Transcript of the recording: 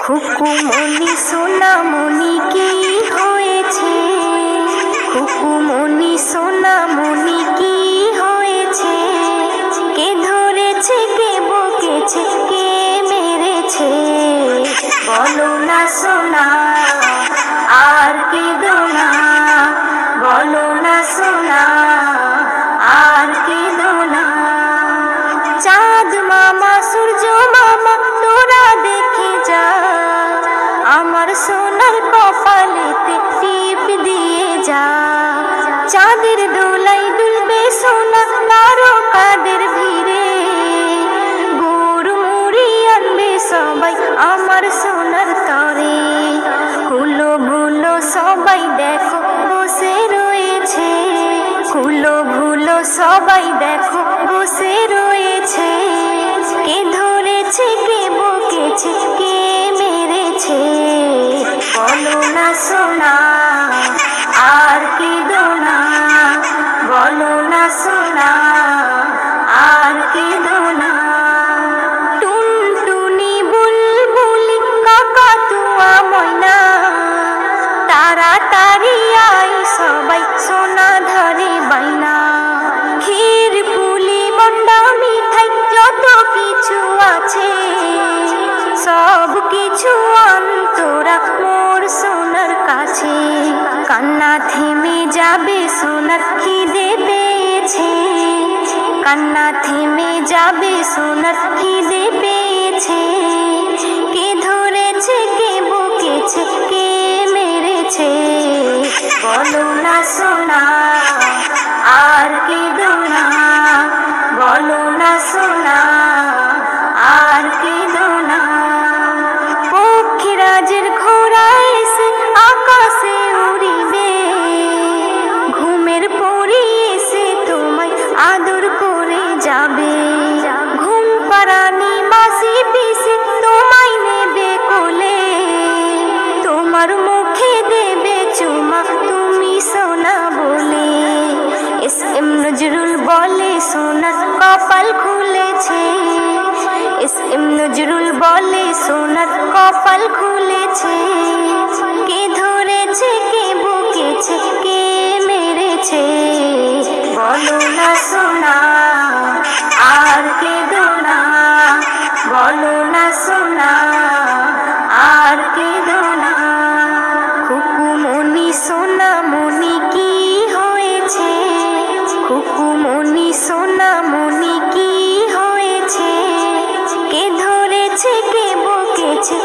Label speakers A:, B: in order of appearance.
A: খুকুমনি সোনামনি কি হয়েছে, খুকুমনি সোনামনি কি হয়েছে, কে ধরেছে কে বকেছে কে মেরেছে, বলো না সোনা আর কেঁদো না, বলো না সোনা আর কেঁদো না। চাঁদ মামা সূর্য মামা তোরা দেখে যা, আমার সোনার কপালেতে টিপ দিয়ে যা। চাঁদের দোলাই দুলবে সোনা তারকাদের ভিড়ে, গুড় মুড়ি আনবে সবাই আমার সোনার তরে। খুলো ভুলো সবাই দেখো বসে রয়েছে, খুলো ভুলো সবাই দেখো বসে রয়েছে, কে ধরেছে কে বকেছে কে মেরেছে, বলো না সোনা আর কেঁদো না, বলো না সোনা আর কেঁদো না। টুনটুনি বুলবুলি কাকাতুয়া ময়না, তাড়াতাড়ি আই সবাই সোনা ধরে বাইনা। ক্ষীর পুলি মন্ডা মিঠাই যত কিছু আছে, সব কিছু অন্তরা মোর সোনার কাছে। কান্না থেমে যাবে সোনার খিদে পেয়েছে, কান্না থেমে যাবে সোনার খিদে পেয়েছে, কে ধরেছে কে বকেছে কে মেরেছে, বলো না সোনা আর কেঁদো না, বলো না সোনা আর কেঁদো না। পক্ষীরাজের ঘোড়া এসে আকাশে উড়িবে, ঘুমের পরি এসে তোমায় আদর করে যাবে। ঘুম পাড়ানি মাসি পিসে তোমায় নেবে কোলে, তোমার মুখে দেবে চুমা তুমি সোনা বলে। এস এম নজরুল বলে সোনার কপাল খুলেছে, এস এম নজরুল বলে সোনার কপাল খুলেছে, কে ধরেছে কে বকেছে কে মেরেছে, বলো না সোনা আর কেঁদো না, বলো না সোনা আর কেঁদো না। খুকুমনি সোনামনি কি হয়েছে, খুকুমনি সোনামনি কি হয়েছে, কে ধরেছে কে বকেছে